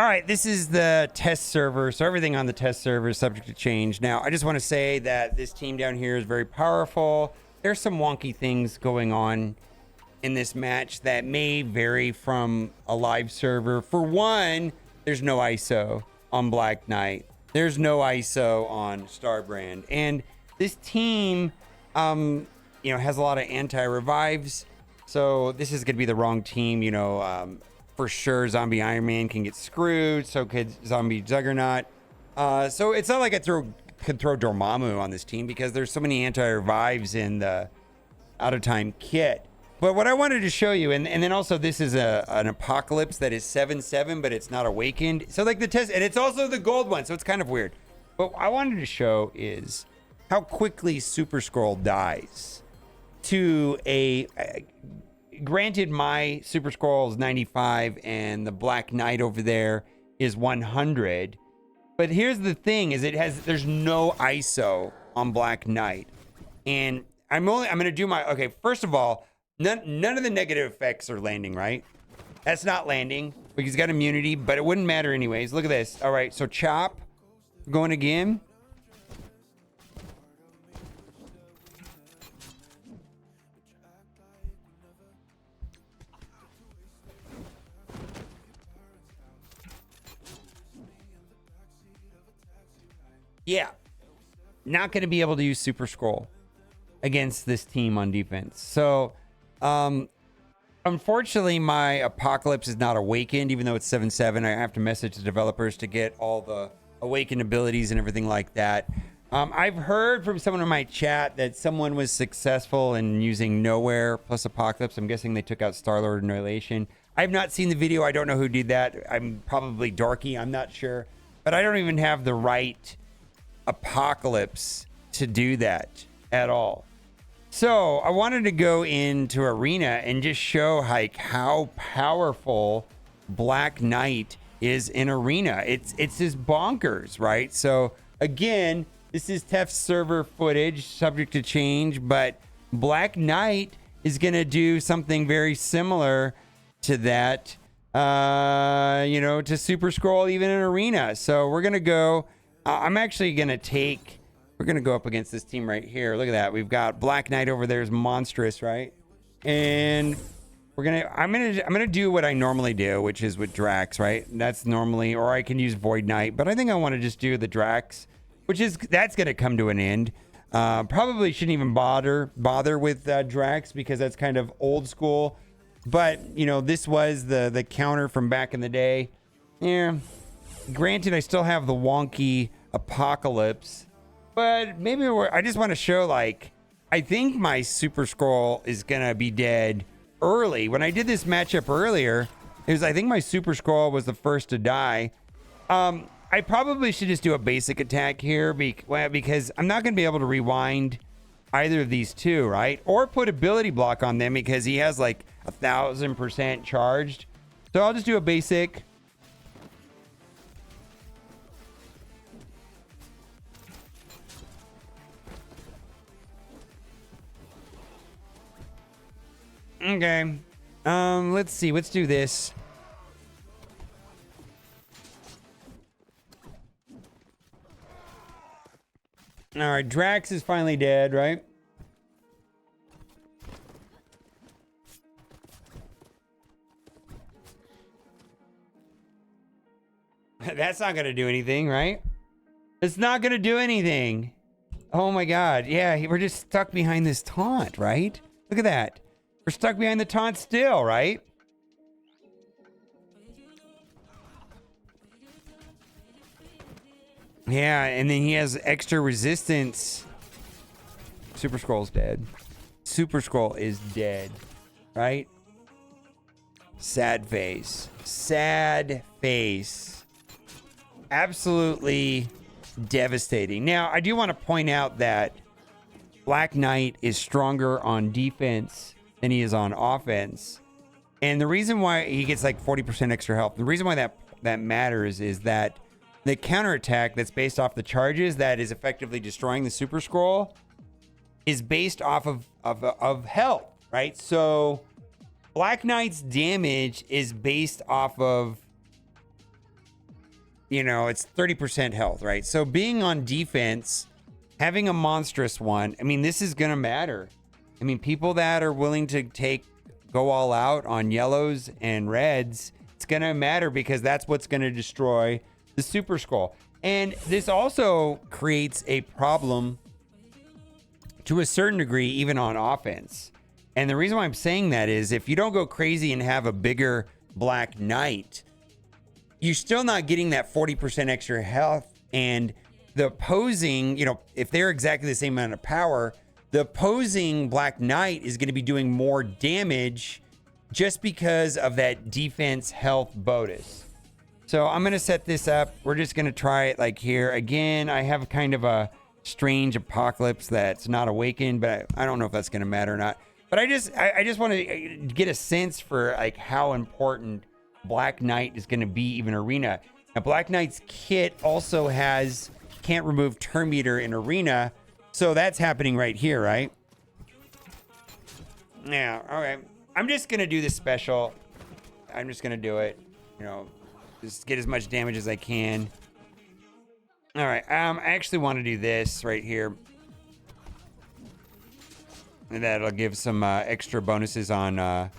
All right, this is the test server. So everything on the test server is subject to change. Now, I just want to say that this team down here is very powerful. There's some wonky things going on in this match that may vary from a live server. For one, there's no ISO on Black Knight. There's no ISO on Starbrand. And this team, has a lot of anti-revives. So this is going to be the wrong team, for sure. Zombie Iron Man can get screwed. So could Zombie Juggernaut. So it's not like I could throw Dormammu on this team because there's so many anti-revives in the out-of-time kit. But what I wanted to show you, and then also this is an Apocalypse that is 7/7, but it's not awakened. So like the test, and it's also the gold one, so it's kind of weird. But what I wanted to show is how quickly Super SKRULL dies to granted, my Super SKRULL is 95 and the Black Knight over there is 100. But here's the thing: is there's no ISO on Black Knight, and I'm gonna do first of all, none of the negative effects are landing, right? That's not landing because he's got immunity, but it wouldn't matter anyways. Look at this. All right, so chop going again. Yeah, not going to be able to use Super SKRULL against this team on defense. So, unfortunately, my Apocalypse is not awakened, even though it's 7/7. I have to message the developers to get all the awakened abilities and everything like that. I've heard from someone in my chat that someone was successful in using Nowhere plus Apocalypse. I'm guessing they took out Star-Lord Annihilation. I've not seen the video. I don't know who did that. I'm probably dorky. I'm not sure. But I don't even have the right Apocalypse to do that at all. So I wanted to go into Arena and just show like how powerful Black Knight is in Arena. It's just bonkers, right? So again, this is test server footage, subject to change, but Black Knight is gonna do something very similar to that, to Super SKRULL even in Arena. So we're gonna go. I'm actually gonna we're gonna go up against this team right here. Look at that. We've got Black Knight over there is monstrous, right? And I'm gonna do what I normally do, which is with Drax, right? That's normally, or I can use Void Knight, but I think I want to just do the Drax, that's gonna come to an end. Probably shouldn't even bother with Drax because that's kind of old school. But this was the counter from back in the day. Yeah. Granted, I still have the wonky Apocalypse, but maybe I just want to show, I think my Super SKRULL is going to be dead early. When I did this matchup earlier, I think my Super SKRULL was the first to die. I probably should just do a basic attack here because I'm not going to be able to rewind either of these two, right? Or put ability block on them because he has 1,000% charged. So I'll just do a basic. Okay. Let's see. Let's do this. All right. Drax is finally dead, right? That's not going to do anything, right? It's not going to do anything. Oh my God. Yeah. We're just stuck behind this taunt, right? Look at that. We're stuck behind the taunt still, right? Yeah, and then he has extra resistance. Super SKRULL's dead. Super SKRULL is dead, right? Sad face. Sad face. Absolutely devastating. Now, I do want to point out that Black Knight is stronger on defense than he is on offense. And the reason why he gets 40% extra health, the reason why that matters is that the counterattack that's based off the charges that is effectively destroying the Super SKRULL is based off of health, right? So Black Knight's damage is based off of you know, it's 30% health, right? So being on defense, having a monstrous one, I mean, this is going to matter. I mean, people that are willing to go all out on yellows and reds, it's going to matter because that's what's going to destroy the Super Skrull. And this also creates a problem to a certain degree, even on offense. And the reason why I'm saying that is if you don't go crazy and have a bigger Black Knight, you're still not getting that 40% extra health. And the opposing, you know, if they're exactly the same amount of power, the opposing Black Knight is going to be doing more damage just because of that defense health bonus. So I'm going to set this up. We're just going to try it like here. Again, I have kind of a strange apocalypse that's not awakened, but I don't know if that's going to matter or not. But I just want to get a sense for like how important Black Knight is going to be even arena. Now, Black Knight's kit also can't remove turn meter in arena. So that's happening right here, right? Now, okay. I'm just going to do this special. I'm just going to do it. You know, just get as much damage as I can. All right. I actually want to do this right here. And that'll give some extra bonuses on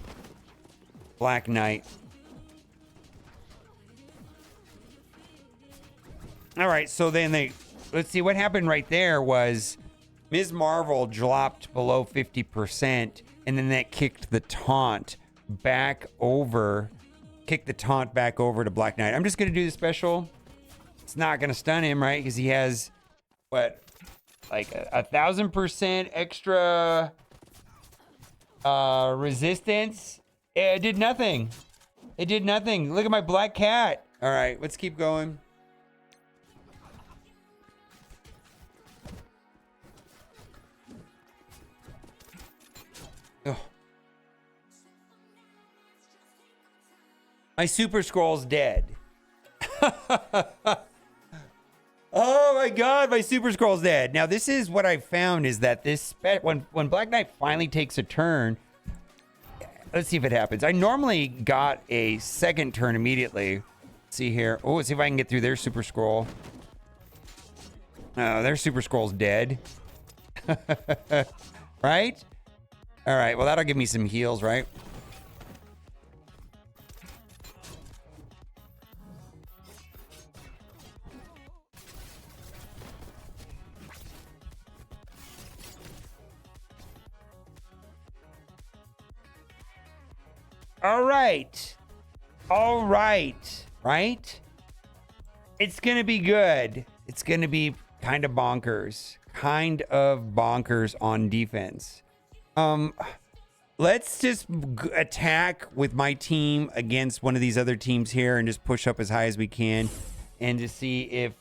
Black Knight. All right. So then let's see what happened right there was Ms. Marvel dropped below 50%. And then that kicked the taunt back over to Black Knight. I'm just going to do the special. It's not going to stun him, right? Because he has, what, like 1,000% extra resistance. It did nothing. It did nothing. Look at my Black Cat. All right, let's keep going. Oh. My Super Skrull's dead. Oh my God, my Super Skrull's dead. Now this is what I found is that when Black Knight finally takes a turn, let's see if it happens. I normally got a second turn immediately. Let's see here. Oh, let's see if I can get through their Super Skrull. Oh, their Super Skrull's dead. Right? All right, well, that'll give me some heals, right? All right. All right. Right? It's going to be good. It's going to be kind of bonkers. Kind of bonkers on defense. Let's just attack with my team against one of these other teams here and just push up as high as we can and to see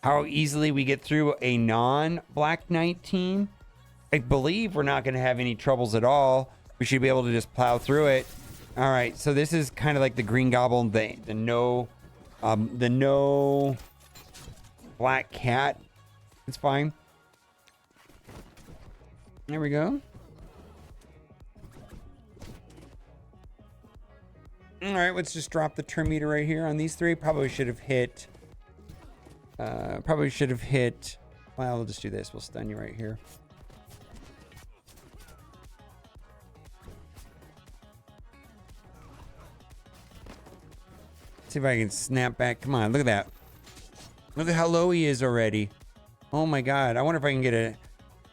how easily we get through a non-Black Knight team. I believe we're not going to have any troubles at all. We should be able to just plow through it. All right, so this is kind of like the Green Goblin, the no Black Cat. It's fine. There we go. All right, let's just drop the turn meter right here on these three. Probably should have hit. Well, we'll just do this. We'll stun you right here. See if I can snap back. Come on, look at that. Look at how low he is already. Oh my God. I wonder if I can get a...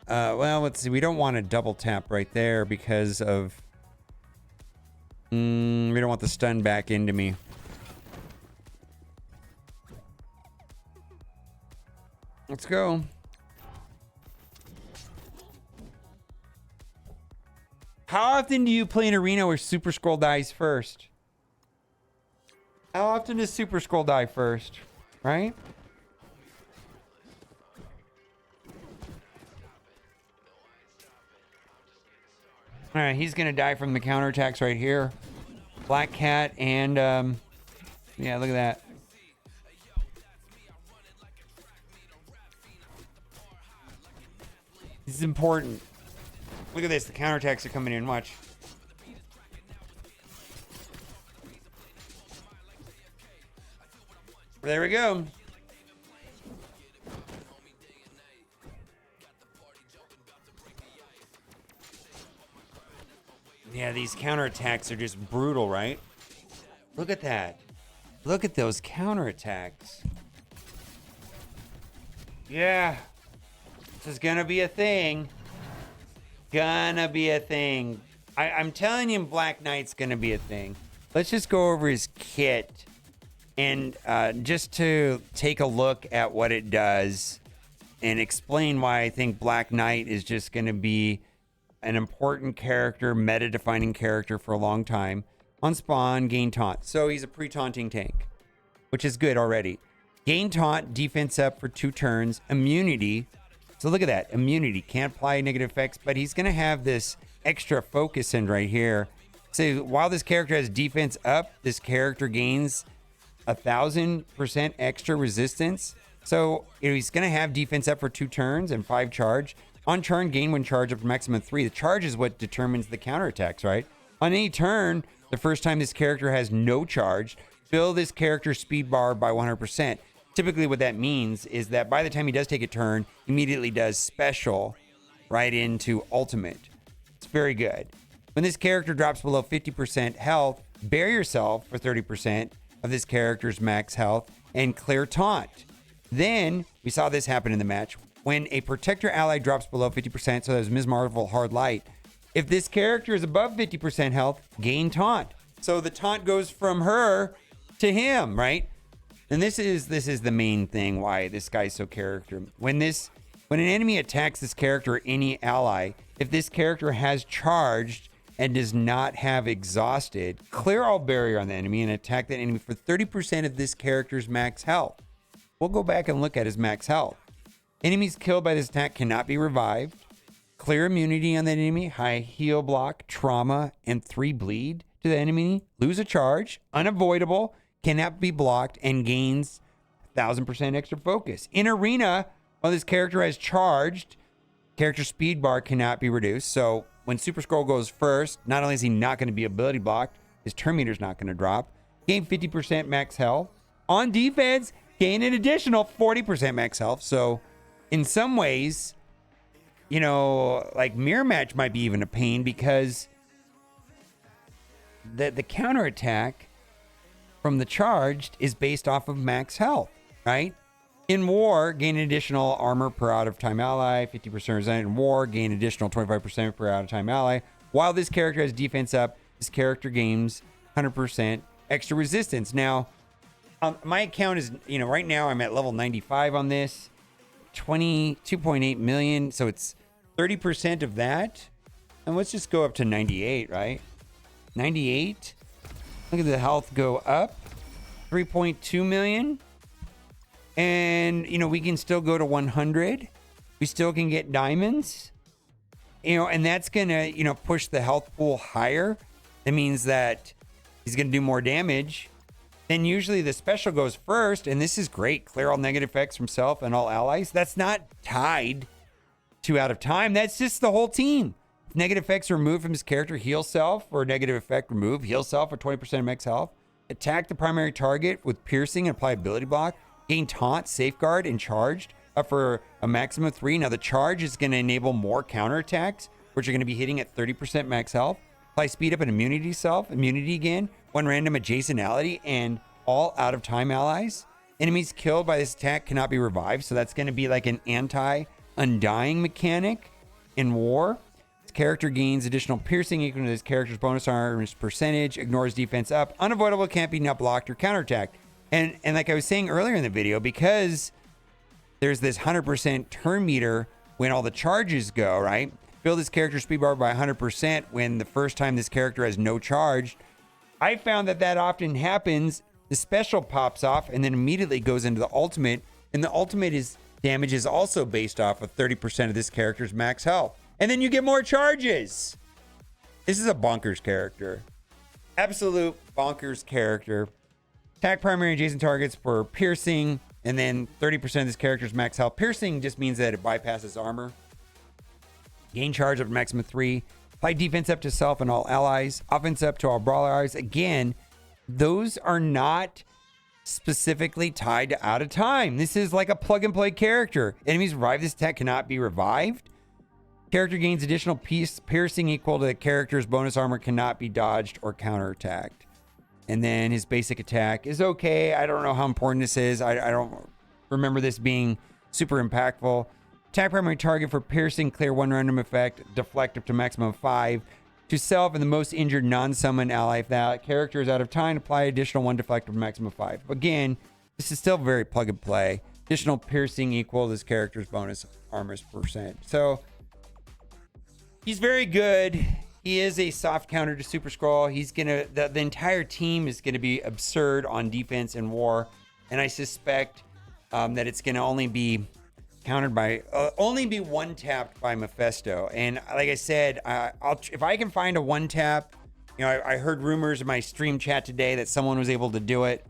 well, let's see. We don't want a double tap right there because of... we don't want the stun back into me. Let's go. How often do you play an arena where Super Skrull dies first? How often does Super Skrull die first? Right? All right, he's gonna die from the counterattacks right here. Black Cat and yeah, look at that. This is important. Look at this. The counterattacks are coming in. Watch. There we go. Yeah, these counterattacks are just brutal, right? Look at that. Look at those counterattacks. Yeah. This is gonna be a thing. Gonna be a thing. I'm telling you, Black Knight's gonna be a thing. Let's just go over his kit and just to take a look at what it does and explain why I think Black Knight is just gonna be an important character, meta-defining character for a long time. On spawn, gain taunt. So he's a pre-taunting tank, which is good already. Gain taunt, defense up for 2 turns, immunity. So look at that, immunity. Can't apply negative effects, but he's going to have this extra focus in right here. So while this character has defense up, this character gains 1,000% extra resistance. So he's going to have defense up for 2 turns and 5 charge. On turn, gain 1 charge up to maximum 3. The charge is what determines the counterattacks, right? On any turn, the first time this character has no charge, fill this character's speed bar by 100%. Typically what that means is that by the time he does take a turn, immediately does special right into ultimate. It's very good. When this character drops below 50% health, bury yourself for 30% of this character's max health and clear taunt. Then, we saw this happen in the match. When a protector ally drops below 50%, so there's Ms. Marvel Hard Light, if this character is above 50% health, gain taunt. So the taunt goes from her to him, right? And this is the main thing why this guy's so character. When an enemy attacks this character or any ally, if this character has charged and does not have exhausted, clear all barrier on the enemy and attack that enemy for 30% of this character's max health. We'll go back and look at his max health. Enemies killed by this attack cannot be revived. Clear immunity on the enemy, high heal block, trauma, and 3 bleed to the enemy. Lose a charge, unavoidable, cannot be blocked, and gains 1,000% extra focus. In arena, while this character has charged, character speed bar cannot be reduced. So when Super Skrull goes first, not only is he not going to be ability blocked, his turn meter's not going to drop. Gain 50% max health. On defense, gain an additional 40% max health. So in some ways, you know, like mirror match might be even a pain because the counterattack from the charged is based off of max health, right? In war, gain additional armor per out of time ally, 50% resistance in war, gain additional 25% per out of time ally. While this character has defense up, this character gains 100% extra resistance. Now, my account is, you know, right now I'm at level 95 on this. 22.8 million, so it's 30% of that. And let's just go up to 98, right? 98. Look at the health go up. 3.2 million. And, you know, we can still go to 100. We still can get diamonds. You know, and that's going to, you know, push the health pool higher. That means that he's going to do more damage. Then usually the special goes first, and this is great. Clear all negative effects from self and all allies. That's not tied to out of time. That's just the whole team. If negative effects are removed from his character, heal self for negative effect remove. Heal self for 20% of max health. Attack the primary target with piercing and apply ability block. Gain taunt, safeguard, and charged up for a maximum of 3. Now the charge is going to enable more counterattacks, which are going to be hitting at 30% max health. Apply speed up and immunity self. Immunity again. 1 random adjacent ally and all out of time allies. Enemies killed by this attack cannot be revived. So that's going to be like an anti-undying mechanic in war. This character gains additional piercing equal to this character's bonus armor percentage. Ignores defense up. Unavoidable, can't be not blocked or counterattacked. And like I was saying earlier in the video, because there's this 100% turn meter when all the charges go, right? Fill this character's speed bar by 100% when the first time this character has no charge. I found that often happens. The special pops off and then immediately goes into the ultimate. And the ultimate damage is also based off of 30% of this character's max health. And then you get more charges. This is a bonkers character. Absolute bonkers character. Attack primary adjacent targets for piercing. And then 30% of this character's max health. Piercing just means that it bypasses armor. Gain charge up to maximum 3. Apply defense up to self and all allies. Offense up to all brawl allies. Again, those are not specifically tied to out of time. This is like a plug and play character. Enemies revive this attack cannot be revived. Character gains additional piercing equal to the character's bonus armor, cannot be dodged or counterattacked. And then his basic attack is okay. I don't know how important this is. I don't remember this being super impactful. Attack primary target for piercing, clear 1 random effect, deflect up to maximum 5. To self and the most injured non-summon ally. If that character is out of time, apply additional 1 deflect up to maximum 5. Again, this is still very plug and play. Additional piercing equal this character's bonus armor's percent. So he's very good. He is a soft counter to Super Skrull. He's gonna the entire team is gonna be absurd on defense and war, and I suspect that it's gonna only be countered by only be one tapped by Mephisto. And like I said, if I can find a one tap, you know, I heard rumors in my stream chat today that someone was able to do it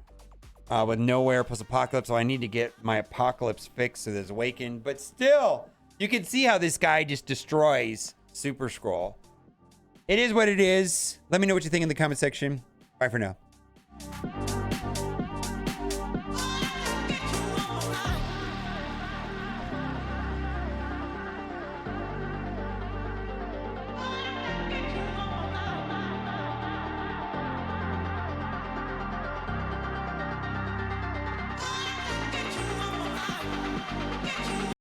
with Nowhere plus Apocalypse. So I need to get my Apocalypse fixed so there's Awakened. But still, you can see how this guy just destroys Super Skrull. It is what it is. Let me know what you think in the comment section. Bye for now.